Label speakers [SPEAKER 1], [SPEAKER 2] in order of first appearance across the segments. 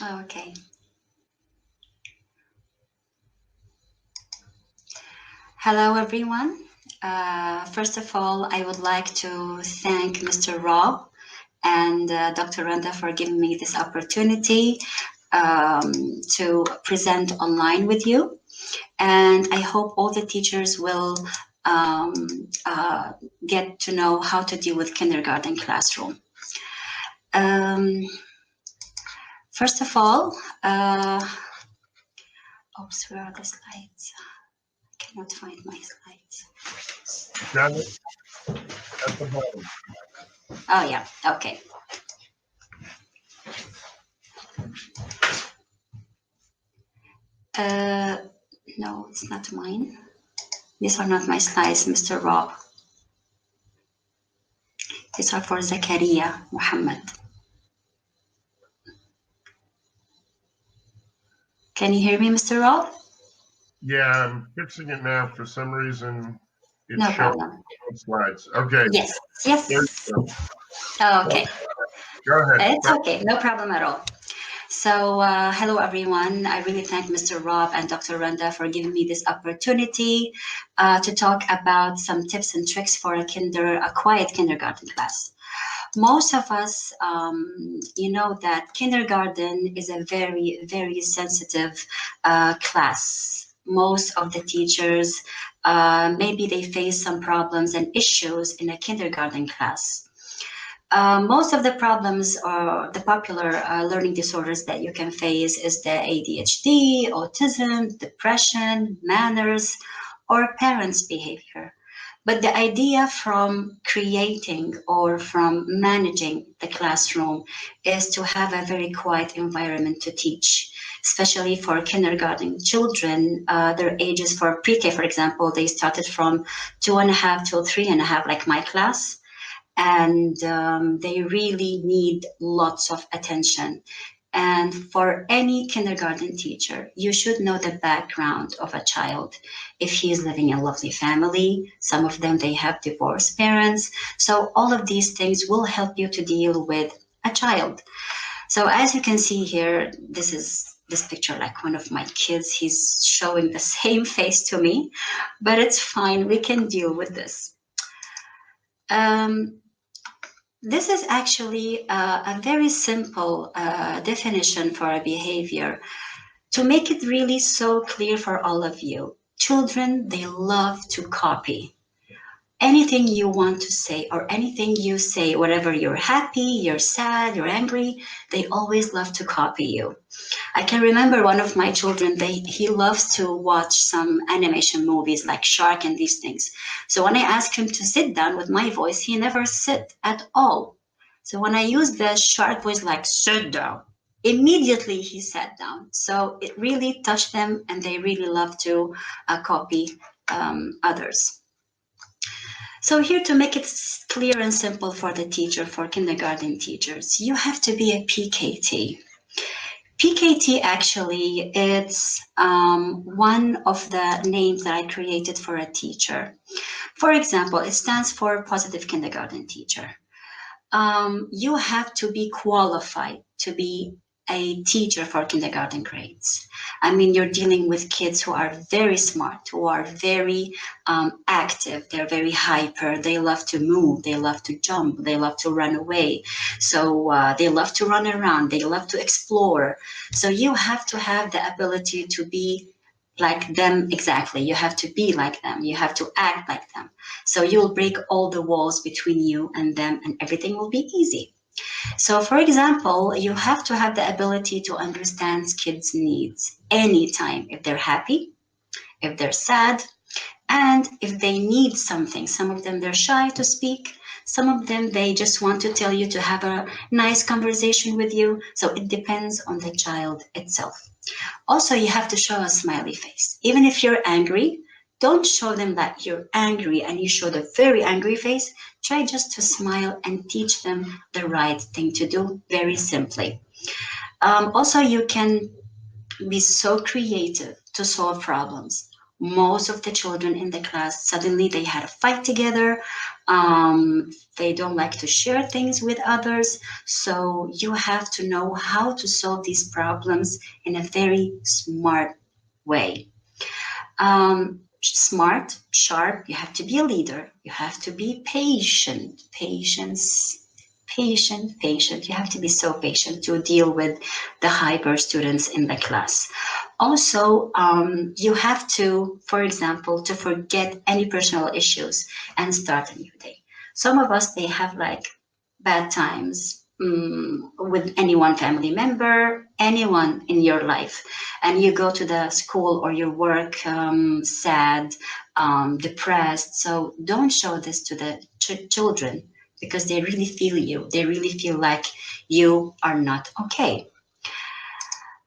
[SPEAKER 1] Okay. Hello, everyone. First of all, I would like to thank Mr. Rob and Dr. Randa for giving me this opportunity to present online with you. And I hope all the teachers will um, uh, get to know how to deal with kindergarten classroom. Um, First of all, oops, where are the slides? I cannot find my slides.
[SPEAKER 2] Janet, at the bottom.
[SPEAKER 1] Oh, yeah, okay. No, it's not mine. These are not my slides, Mr. Rob. These are for Zakaria Muhammad. Can you hear me, Mr. Rob?
[SPEAKER 2] Yeah, I'm fixing it now. For some reason, it's
[SPEAKER 1] No
[SPEAKER 2] showing
[SPEAKER 1] problem.
[SPEAKER 2] slides. Okay.
[SPEAKER 1] Yes,
[SPEAKER 2] There you
[SPEAKER 1] yes.
[SPEAKER 2] go.
[SPEAKER 1] Okay,
[SPEAKER 2] Go ahead.
[SPEAKER 1] it's okay. No problem at all. So, hello everyone. I really thank Mr. Rob and Dr. Randa for giving me this opportunity to talk about some tips and tricks for a quiet kindergarten class. Most of us, know that kindergarten is a very, very sensitive class. Most of the teachers, maybe they face some problems and issues in a kindergarten class. Most of the problems or the popular learning disorders that you can face is the ADHD, autism, depression, manners, or parents' behavior. But the idea from creating or from managing the classroom is to have a very quiet environment to teach, especially for kindergarten children. Their ages for pre-K, for example, they started from 2.5 till 3.5, like my class, and they really need lots of attention. And for any kindergarten teacher, you should know the background of a child. If he is living in a lovely family, some of them they have divorced parents. So all of these things will help you to deal with a child. So as you can see here, this picture like one of my kids. He's showing the same face to me, but it's fine. We can deal with this. Um, this is actually a very simple definition for a behavior to make it really so clear for all of you. Children, they love to copy. Anything you want to say or anything you say, whatever you're happy, you're sad, you're angry, they always love to copy you. I can remember one of my children, he loves to watch some animation movies like Shark and these things. So when I ask him to sit down with my voice, he never sit at all. So when I use the shark voice like sit down, immediately he sat down. So it really touched them and they really love to copy others. So here to make it clear and simple for the teacher, for kindergarten teachers, you have to be a PKT. PKT actually it's one of the names that I created for a teacher. For example, it stands for positive kindergarten teacher. You have to be qualified to be a teacher for kindergarten grades. I mean, you're dealing with kids who are very smart, who are very active, they're very hyper, they love to move, they love to jump, they love to run away. So they love to run around, they love to explore. So you have to have the ability to be like them exactly. You have to be like them, you have to act like them. So you'll break all the walls between you and them, and everything will be easy. So, for example, you have to have the ability to understand kids' needs anytime if they're happy, if they're sad, and if they need something. Some of them they're shy to speak. Some of them they just want to tell you to have a nice conversation with you. So it depends on the child itself. Also, you have to show a smiley face. Even if you're angry, don't show them that you're angry and you show the very angry face. Try just to smile and teach them the right thing to do very simply. Also, you can be so creative to solve problems. most of the children in the class suddenly they had a fight together. They don't like to share things with others. So you have to know how to solve these problems in a very smart way. Smart, sharp, you have to be a leader. You have to be patient. Patient. You have to be so patient to deal with the hyper students in the class. Also, you have to, for example, to forget any personal issues and start a new day. Some of us, they have like bad times with any one family member, anyone in your life, and you go to the school or your work sad, depressed. So don't show this to the children because they really feel you. They really feel like you are not okay.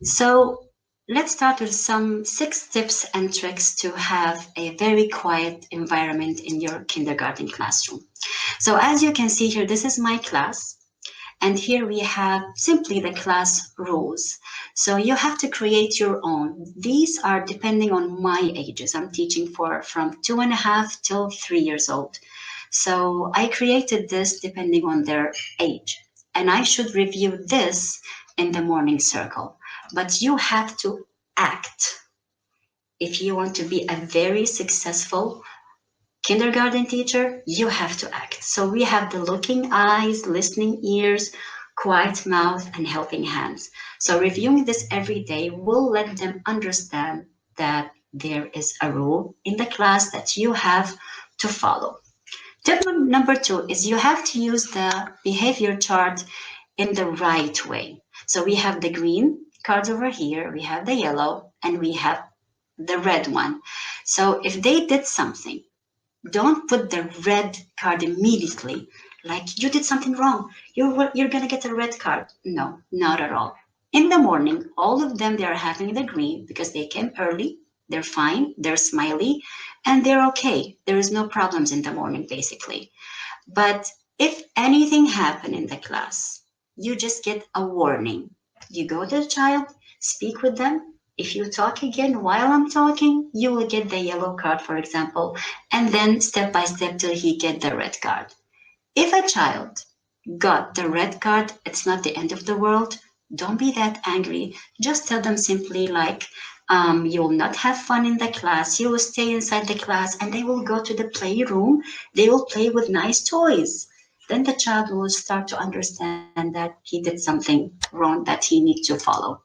[SPEAKER 1] So let's start with some 6 tips and tricks to have a very quiet environment in your kindergarten classroom. So as you can see here, this is my class. And here we have simply the class rules. So you have to create your own. These are depending on my ages. I'm teaching for from 2.5 till 3 years old. So I created this depending on their age. And I should review this in the morning circle. But you have to act if you want to be a very successful kindergarten teacher, you have to act. So we have the looking eyes, listening ears, quiet mouth, and helping hands. So reviewing this every day will let them understand that there is a rule in the class that you have to follow. Tip number 2 is you have to use the behavior chart in the right way. So we have the green cards over here, we have the yellow, and we have the red one. So if they did something, don't put the red card immediately, like you did something wrong. You're gonna get a red card. No, not at all. In the morning, all of them they are having the green because they came early. They're fine. They're smiley, and they're okay. There is no problems in the morning, basically. But if anything happened in the class, you just get a warning. You go to the child, speak with them. If you talk again while I'm talking, you will get the yellow card, for example, and then step by step till he get the red card. If a child got the red card, it's not the end of the world. Don't be that angry. Just tell them simply like, you will not have fun in the class. You will stay inside the class and they will go to the playroom. They will play with nice toys. Then the child will start to understand that he did something wrong that he needs to follow.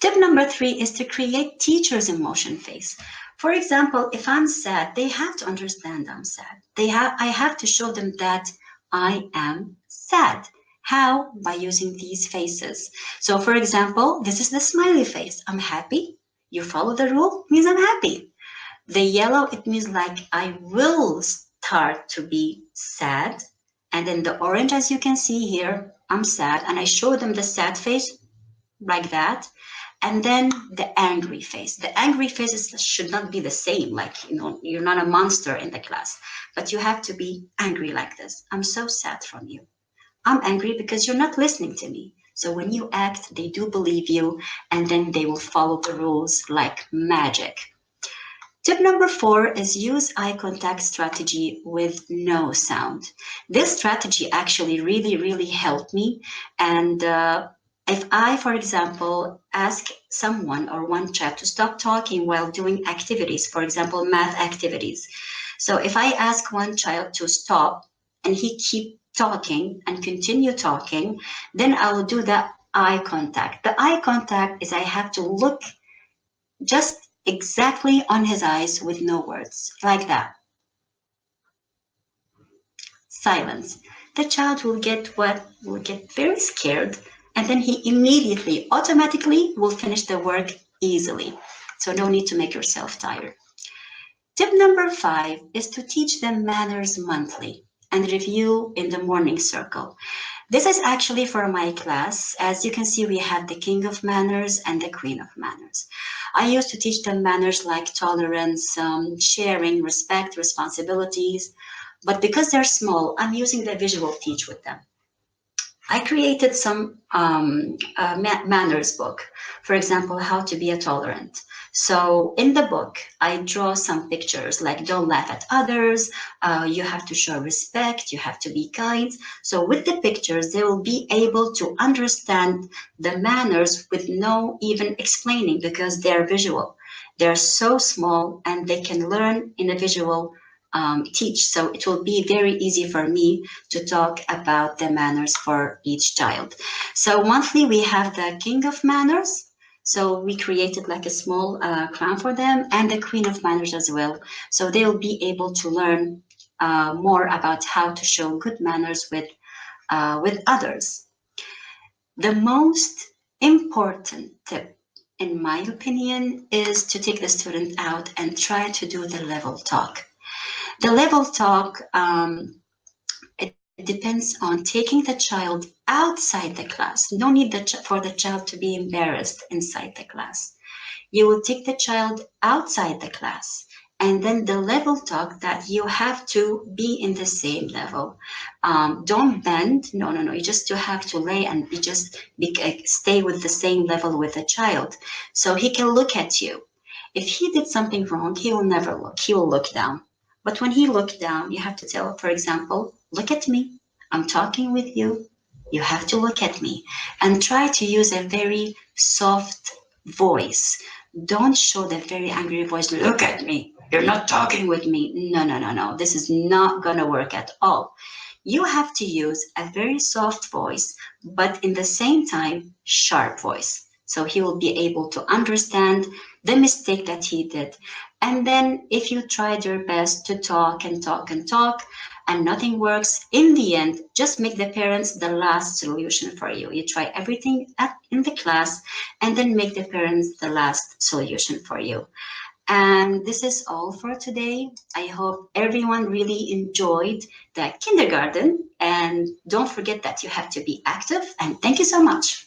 [SPEAKER 1] Tip number 3 is to create teacher's emotion face. For example, if I'm sad, they have to understand I'm sad. I have to show them that I am sad. How? By using these faces. So for example, this is the smiley face. I'm happy. You follow the rule, means I'm happy. The yellow, it means like I will start to be sad. And then the orange, as you can see here, I'm sad. And I show them the sad face like that. And then the angry face. The angry faces should not be the same. Like, you're not a monster in the class, but you have to be angry like this. I'm so sad from you. I'm angry because you're not listening to me. So when you act, they do believe you, and then they will follow the rules like magic. Tip number 4 is use eye contact strategy with no sound. This strategy actually really, really helped me. And if I, for example, ask someone or one child to stop talking while doing activities, for example, math activities. So if I ask one child to stop and he keep talking and continue talking, then I will do the eye contact. The eye contact is I have to look just exactly on his eyes with no words, like that. Silence. The child will get very scared, and then he immediately, automatically will finish the work easily. So no need to make yourself tired. Tip number 5 is to teach them manners monthly and review in the morning circle. This is actually for my class. As you can see, we have the King of Manners and the Queen of Manners. I used to teach them manners like tolerance, sharing, respect, responsibilities. But because they're small, I'm using the visual teach with them. I created some manners book. For example, how to be a tolerant. So in the book, I draw some pictures like don't laugh at others, you have to show respect, you have to be kind. So with the pictures, they will be able to understand the manners with no even explaining because they're visual. They're so small and they can learn in a visual teach. So it will be very easy for me to talk about the manners for each child. So monthly we have the King of Manners. So we created like a small crown for them and the Queen of Manners as well. So they'll be able to learn more about how to show good manners with others. The most important tip, in my opinion, is to take the student out and try to do the level talk. The level talk, it depends on taking the child outside the class. No need for the child to be embarrassed inside the class. You will take the child outside the class and then the level talk that you have to be in the same level. Don't bend. No, no, no. You just you have to lay and stay with the same level with the child. So he can look at you. If he did something wrong, he will never look. He will look down. But when he looked down, you have to tell, for example, look at me. I'm talking with you. You have to look at me and try to use a very soft voice. Don't show the very angry voice. Look at me. You're not talking with me. No, no, no, no. This is not going to work at all. You have to use a very soft voice, but in the same time, sharp voice. So he will be able to understand the mistake that he did. And then, if you tried your best to talk and talk and talk, and nothing works, in the end, just make the parents the last solution for you. You try everything in the class, and then make the parents the last solution for you. And this is all for today. I hope everyone really enjoyed the kindergarten. And don't forget that you have to be active. And thank you so much.